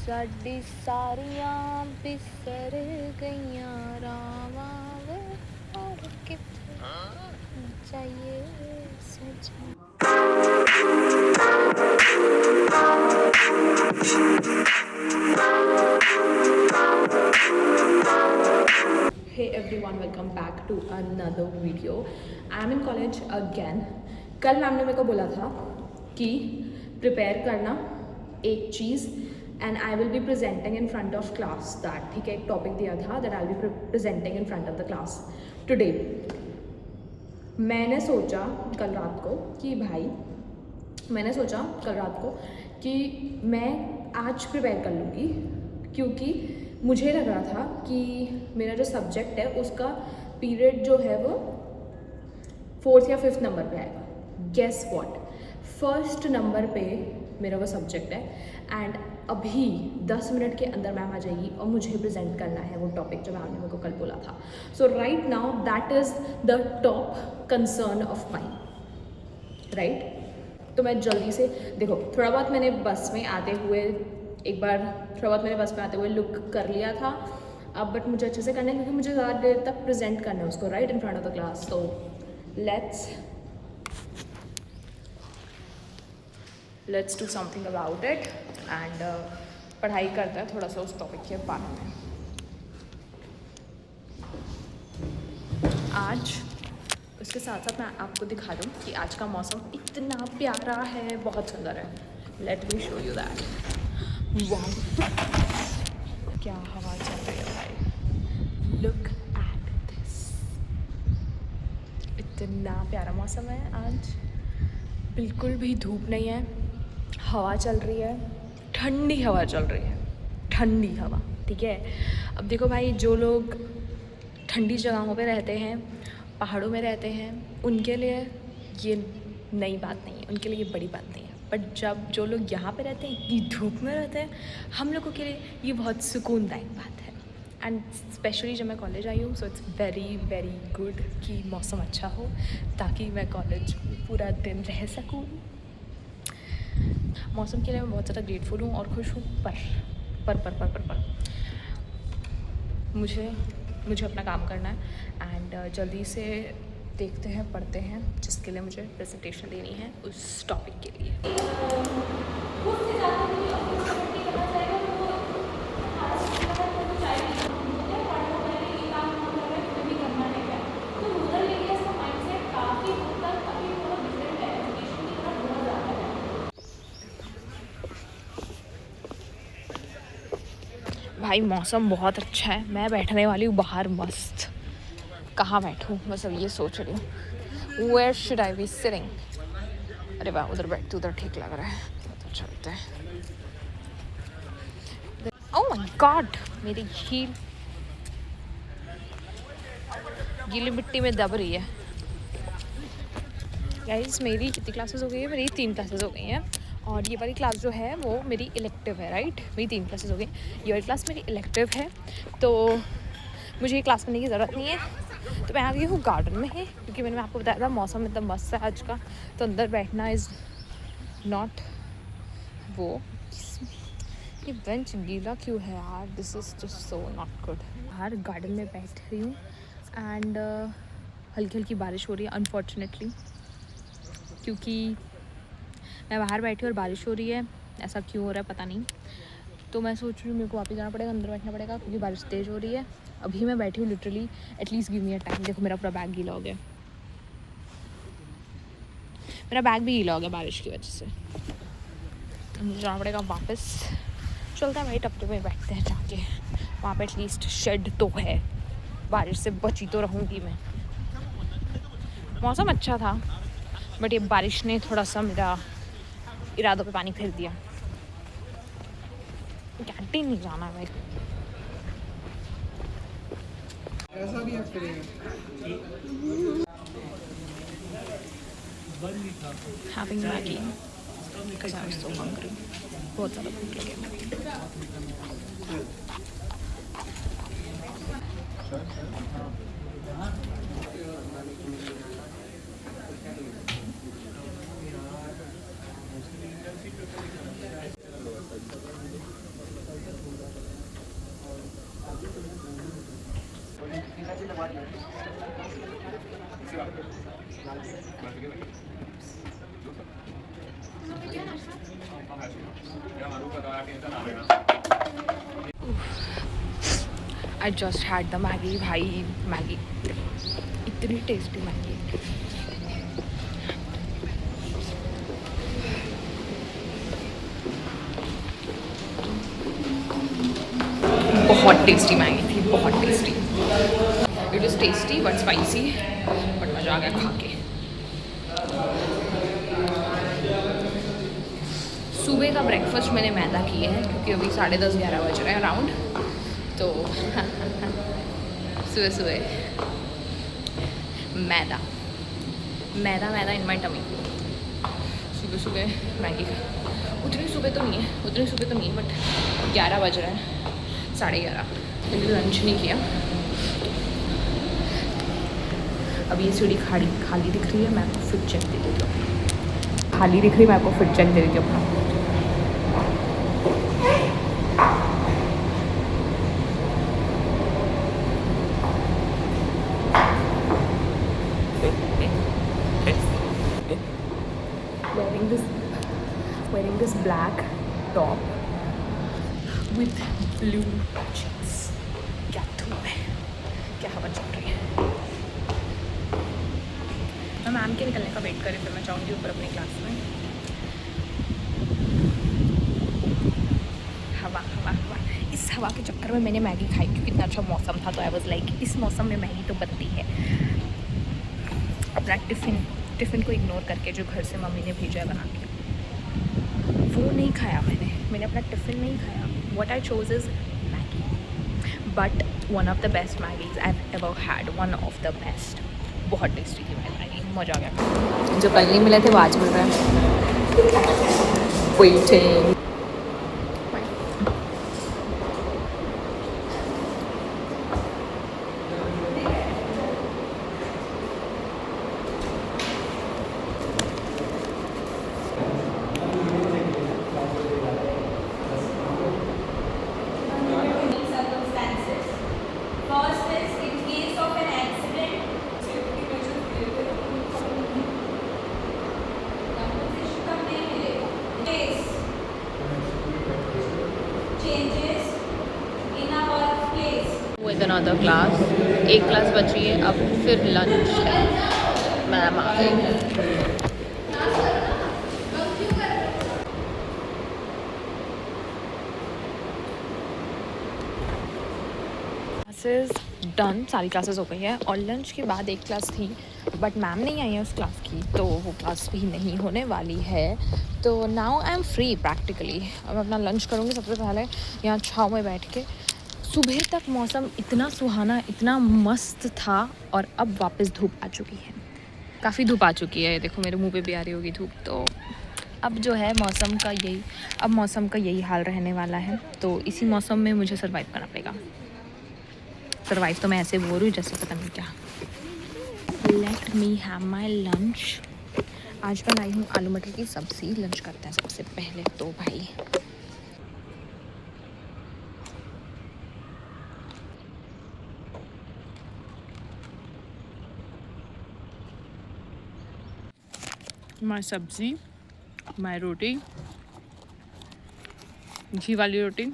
साडी सारियां बिसर गईयां रावां वे और किथे चाहिए सजना। Hey everyone, welcome back to another video. I am in college again. कल मैम ने मेरे को बोला था कि प्रिपेयर करना एक चीज़ and I will be presenting in front of class that, ठीक है, एक टॉपिक दिया था that I will be presenting in front of the class today. मैंने सोचा कल रात को कि मैं आज प्रिपेयर कर लूँगी, क्योंकि मुझे लग रहा था कि मेरा जो सब्जेक्ट है उसका पीरियड जो है वो 4th या 5th नंबर पे आएगा। गेस व्हाट, 1st नंबर पे मेरा वो सब्जेक्ट है एंड अभी 10 मिनट के अंदर मैम आ जाएगी और मुझे प्रेजेंट करना है वो टॉपिक जो मैम ने मेरे को कल बोला था। So right now that is the top concern of mine, right. तो मैं जल्दी से देखो, थोड़ा बहुत मैंने बस में आते हुए लुक कर लिया था अब, बट मुझे अच्छे से करना है क्योंकि मुझे ज़्यादा देर तक प्रेजेंट करना है उसको right in front of the class. तो let's do something about it and पढ़ाई करता है थोड़ा सा उस टॉपिक के बारे में। आज उसके साथ साथ मैं आपको दिखा दूँ कि आज का मौसम इतना प्यारा है, बहुत सुंदर है। Let me show you that. वाह, क्या हवा चल रही है भाई, लुक एट दिस। इतना प्यारा मौसम है आज, बिल्कुल भी धूप नहीं है, हवा चल रही है, ठंडी हवा चल रही है, ठंडी हवा, ठीक है। अब देखो भाई, जो लोग ठंडी जगहों पे रहते हैं, पहाड़ों में रहते हैं, उनके लिए ये नई बात नहीं है, उनके लिए ये बड़ी बात नहीं है। बट जब जो लोग यहाँ पे रहते हैं, इतनी धूप में रहते हैं, हम लोगों के लिए ये बहुत सुकूनदायक बात है। एंड स्पेशली जब मैं कॉलेज आई हूँ, so it's very very good कि मौसम अच्छा हो ताकि मैं कॉलेज पूरा दिन रह सकूँ। मौसम के लिए मैं बहुत ज़्यादा ग्रेटफुल हूँ और खुश हूँ, पर मुझे अपना काम करना है एंड जल्दी से देखते हैं, पढ़ते हैं, जिसके लिए मुझे प्रेजेंटेशन देनी है उस टॉपिक के लिए। भाई मौसम बहुत अच्छा है, मैं बैठने वाली हूँ बाहर मस्त। कहाँ बैठूँ, बस अब ये सोच रही हूँ, where should I be sitting. अरे वाह, उधर बैठ, उधर ठीक लग रहा है, तो चलते हैं। ओह माय गॉड, मेरी हील गीली मिट्टी में दब रही है। गाइस, मेरी कितनी क्लासेस हो गई है? मेरी 3 क्लासेस हो गई हैं और ये वाली क्लास जो है वो मेरी इलेक्टिव है, राइट। मेरी 3 क्लासेस हो गई, ये वाली क्लास मेरी इलेक्टिव है, तो मुझे ये क्लास करने की ज़रूरत नहीं है। तो मैं आ गई हूँ गार्डन में है, क्योंकि मैंने आपको बताया था मौसम एकदम मस्त है आज का, तो अंदर बैठना इज़ नॉट वो। ये बेंच गीला क्यों है यार, this is just so not good. बाहर गार्डन में बैठ रही हूँ एंड हल्की हल्की बारिश हो रही है अनफॉर्चुनेटली, क्योंकि मैं बाहर बैठी और बारिश हो रही है। ऐसा क्यों हो रहा है पता नहीं, तो मैं सोच रही हूँ मेरे को वापस जाना पड़ेगा, अंदर बैठना पड़ेगा, क्योंकि बारिश तेज़ हो रही है। अभी मैं बैठी हूँ literally, at least give me a time. देखो मेरा पूरा बैग गीला हो गया, मेरा बैग भी गीला हो गया बारिश की वजह से। मुझे जाना पड़ेगा वापस। चलते हैं भाई, टपके में बैठते हैं जाके, वहाँ पे एटलीस्ट शेड तो है, बारिश से बची तो रहूँगी मैं। मौसम अच्छा था बट ये बारिश ने थोड़ा सा मेरा इरादों पे पानी फेर दिया। कैंटीन नहीं जाना है भाई। ऐसा भी आप करेंगे। Having Maggie because I was so hungry. बहुत ज़्यादा भूख लगी I just had the Maggi भाई, मैगी इतनी टेस्टी मैगी। बहुत टेस्टी मैगी थी, बहुत tasty. It is tasty but spicy, but मज़ा आ गया खा के। सुबह का ब्रेकफास्ट मैंने मैदा किया है क्योंकि अभी 10:30-11 बज रहे हैं अराउंड, तो सुबह सुबह मैदा मैदा मैदा इन माई टमी। सुबह सुबह मैगी उतनी सुबह तो नहीं है बट 11 बज रहे हैं, 11:30। मैंने लंच नहीं किया। अब ये सीढ़ी खाली दिख रही है, मैं आपको फिर चेक दे देती हूँ। खाली दिख रही है, मैं आपको फिर चेक दे देती हूँ अपना। wearing this black top with blue jeans। क्या धूप है, क्या हवा चल रही है। मैं मैम के निकलने का वेट करें, फिर मैं जाऊँगी ऊपर अपनी क्लास में। हवा इस हवा के चक्कर में मैंने मैगी खाई क्योंकि इतना अच्छा मौसम था, तो आई वाज लाइक इस मौसम में मैगी तो बनती है। अपना टिफ़िन को इग्नोर करके जो घर से मम्मी ने भेजा है बना के, वो नहीं खाया मैंने अपना टिफ़िन नहीं खाया। What I chose is Maggi, but one of the best Maggie's I ever had, one of the best. बहुत टेस्टी थी मैगी, मज़ा आ गया। जो कल नहीं मिले थे वो आज मिल रहा है। वेटिंग। With another class, एक क्लास बची है, अब फिर लंच है। मैम आ गई। क्लासेस डन, सारी क्लासेस हो गई है और लंच के बाद एक क्लास थी बट मैम नहीं आई है उस क्लास की, तो वो क्लास भी नहीं होने वाली है। तो now I am free practically. अब अपना लंच करूँगी सबसे पहले यहाँ छाँव में बैठ के। सुबह तक मौसम इतना सुहाना, इतना मस्त था और अब वापस धूप आ चुकी है। काफ़ी धूप आ चुकी है, देखो मेरे मुंह पे भी आ रही होगी धूप। तो अब जो है मौसम का यही हाल रहने वाला है। तो इसी मौसम में मुझे सर्वाइव करना पड़ेगा। सर्वाइव तो मैं ऐसे बोल रही हूँ जैसे पता नहीं क्या। Let me have my lunch. आज बनाई हूँ आलू मटर की सब्ज़ी। लंच करते हैं सबसे पहले तो भाई। माई सब्ज़ी, माई रोटी, घी वाली रोटी।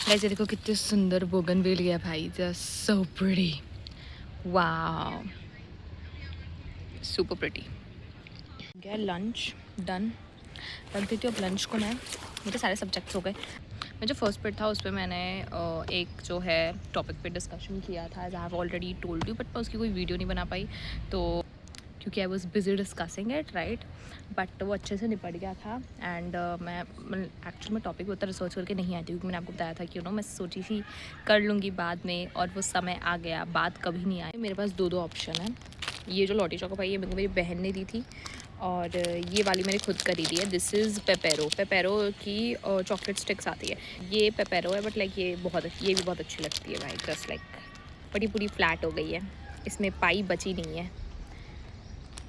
वैसे देखो कितने सुंदर बोगनवेलिया है भाई, just so pretty, wow, super pretty. गया लंच डन, रख देती हूँ अब लंच को मैं। मेरे सारे सब्जेक्ट्स हो गए। मैं जो फर्स्ट पीरियड था उस पर मैंने एक जो है टॉपिक पे डिस्कशन किया था, as I have already told you, but मैं उसकी कोई वीडियो नहीं बना पाई तो क्योंकि I was busy discussing it, right. But वो अच्छे से निपट गया था। एंड मैं एक्चुअली में टॉपिक उतना रिसर्च करके नहीं आई थी क्योंकि मैंने आपको बताया था कि मैं सोची थी कर लूँगी बाद में, और वो समय आ गया, बात कभी नहीं आई। मेरे पास दो ऑप्शन है। ये जो लॉटी चोको पाई है मेरे को मेरी बहन ने दी थी, और ये वाली मैंने खुद खरीदी है। दिस इज़ पेपेरो की चॉकलेट स्टिक्स आती है। ये पेपेरो है बट लाइक ये भी बहुत अच्छी लगती है भाई, जस्ट लाइक। बट ये पूरी फ्लैट हो गई है, इसमें पाई बची नहीं है।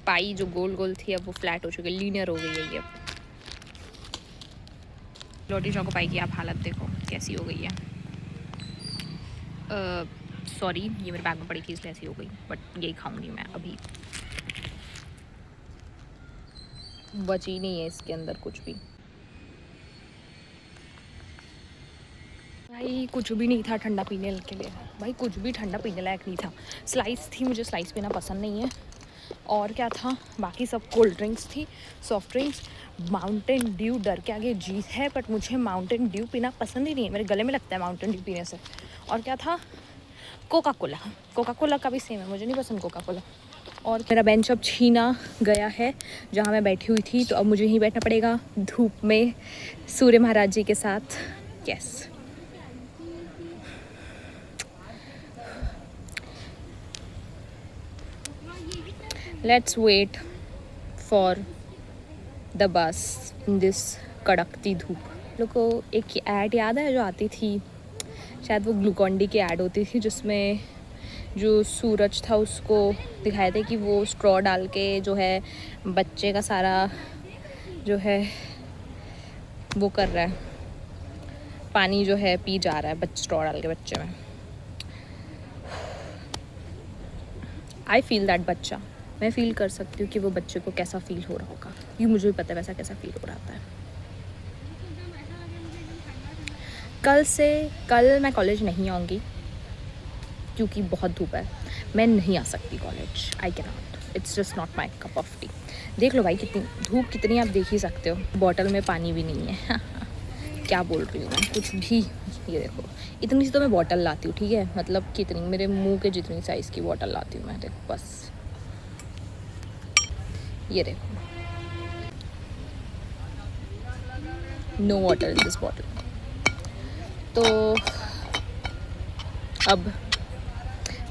पाई जो गोल गोल थी अब वो फ्लैट हो चुकी है, लीनियर हो गई है ये। लॉटी चोको पाई की आप हालत देखो कैसी हो गई है। सॉरी, ये मेरे बैग में पड़ी थी इसलिए ऐसी हो गई, बट यही खाऊंगी मैं अभी। बची नहीं है इसके अंदर कुछ भी। भाई कुछ भी नहीं था ठंडा पीने के लिए, भाई कुछ भी ठंडा पीने लायक नहीं था। स्लाइस थी, मुझे स्लाइस पीना पसंद नहीं है। और क्या था, बाकी सब कोल्ड ड्रिंक्स थी, सॉफ्ट ड्रिंक्स। माउंटेन ड्यू डर के आगे जीत है, बट मुझे माउंटेन ड्यू पीना पसंद ही नहीं है, मेरे गले में लगता है माउंटेन ड्यू पीने से। और क्या था, कोका कोला। कोका कोला का भी सेम है, मुझे नहीं पसंद कोका कोला। और मेरा बेंच अब छीना गया है जहाँ मैं बैठी हुई थी, तो अब मुझे यहीं बैठना पड़ेगा धूप में सूर्य महाराज जी के साथ। Yes, let's wait for the bus in this कड़कती धूप। लोग को एक ऐड याद है जो आती थी, शायद वो ग्लूकॉन डी की ऐड होती थी, जिसमें जो सूरज था उसको दिखाया था कि वो स्ट्रॉ डाल के जो है बच्चे का सारा जो है वो कर रहा है, पानी जो है पी जा रहा है बच्चे, स्ट्रॉ डाल के बच्चे में। आई फील दैट बच्चा, मैं फील कर सकती हूँ कि वो बच्चे को कैसा फील हो रहा होगा, ये मुझे भी पता है वैसा कैसा फील हो रहा है। कल मैं कॉलेज नहीं आऊँगी क्योंकि बहुत धूप है, मैं नहीं आ सकती college. I can not, it's just not my cup of T. देख लो भाई कितनी धूप, कितनी आप देख ही सकते हो, बॉटल में पानी भी नहीं है। क्या बोल रही हूँ मैं कुछ भी। ये देखो, इतनी सी तो मैं बॉटल लाती हूँ, ठीक है, मतलब कितनी, मेरे मुंह के जितनी साइज़ की बॉटल लाती हूँ मैं, देखो बस। ये देखो, no water in this bottle. तो अब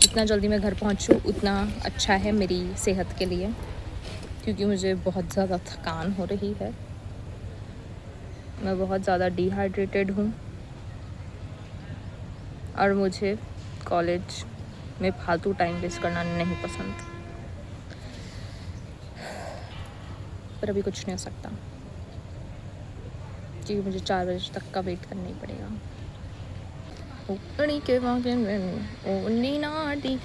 जितना जल्दी मैं घर पहुंचूं उतना अच्छा है मेरी सेहत के लिए, क्योंकि मुझे बहुत ज़्यादा थकान हो रही है, मैं बहुत ज़्यादा डिहाइड्रेटेड हूँ और मुझे कॉलेज में फालतू टाइम वेस्ट करना नहीं पसंद। पर अभी कुछ नहीं हो सकता क्योंकि मुझे 4 बजे तक का वेट करना ही पड़ेगा। उन्हीं के वागे में उन्हीं नारती,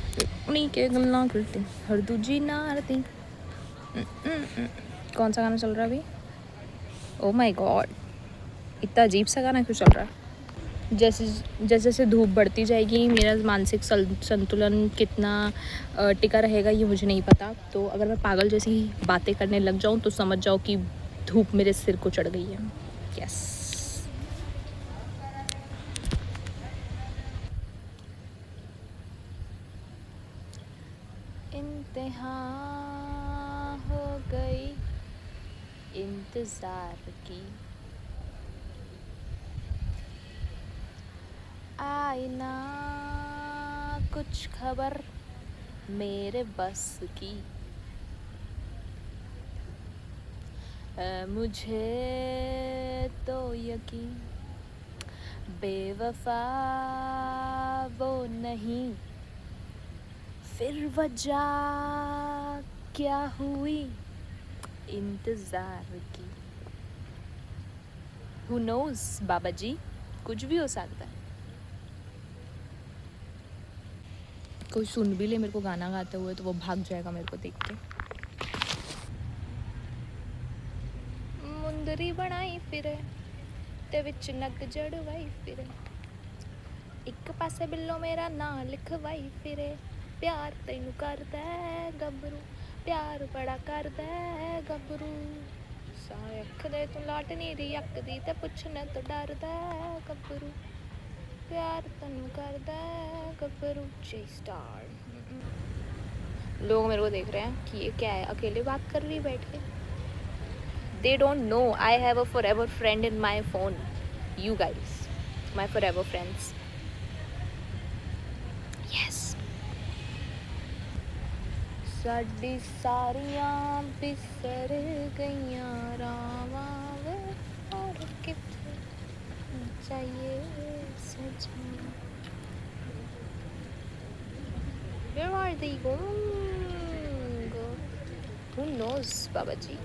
उन्हीं के गल्ला करती हर दूजी नारती। कौन सा गाना चल रहा है अभी? ओह माय गॉड, इतना अजीब सा गाना क्यों चल रहा है? जैसे जैसे धूप बढ़ती जाएगी मेरा मानसिक संतुलन कितना टिका रहेगा ये मुझे नहीं पता। तो अगर मैं पागल जैसी बातें करने लग जाऊँ तो समझ जाओ कि धूप मेरे सिर को चढ़ गई है। यस, इंतहा हो गई इंतज़ार की, आई ना कुछ खबर मेरे बस की, मुझे तो यकीन बेवफा वो नहीं, फिर वजह क्या हुई इंतज़ार की। Who knows बाबा जी, कुछ भी हो सकता है। कोई सुन भी ले मेरे को गाना गाते हुए तो वो भाग जाएगा मेरे को देख के। मुंदरी बनाई फिरे ते विच नग जड़वाई फिरे, एक पासे बिल्लो मेरा नाम लिखवाई फिरे, प्यार तैनू करदा है गबरू, प्यार बड़ा करदा है गबरू, सारे अख दे तू लाट नहीं रही अकदी ते पुछने तो डरदा है गबरू, प्यार तैनू करदा है गबरू। जे स्टार। लोग मेरे को देख रहे हैं कि ये क्या है, अकेले बात कर रही बैठ के। They don't know I have a forever friend in my phone. You guys, my forever friends. Yes. साडी सारियां बिसर गईयां रावां वे और किथे जाइए सजना। Where are they going? Who knows, Baba ji?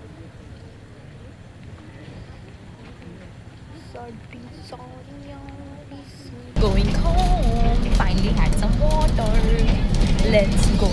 Going home. Finally had some water. Let's go